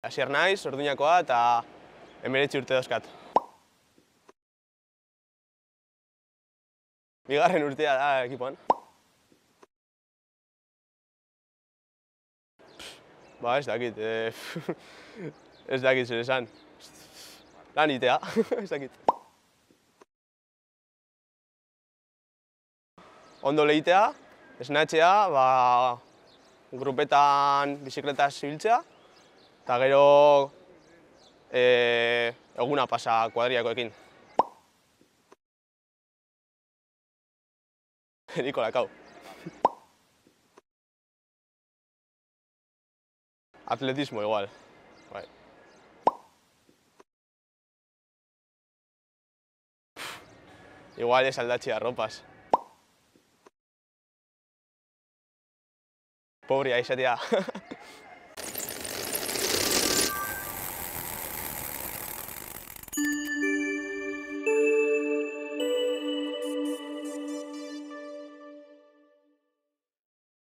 Asier naiz, Orduñakoa eta 19 urte dauzkat. Bigarren urtea da ekipoan. Ez dakit, ez dakit zer esan. Lan itea, ez dakit. Ondo lehitea, esnatzea, grupetan bizikletaz ibiltzea, eta gero eguna pasa kuadriakoekin. Nikolak, hau. Atletismo igual. Bai. Igual ez aldatxea arropaz. Pobrea izatea.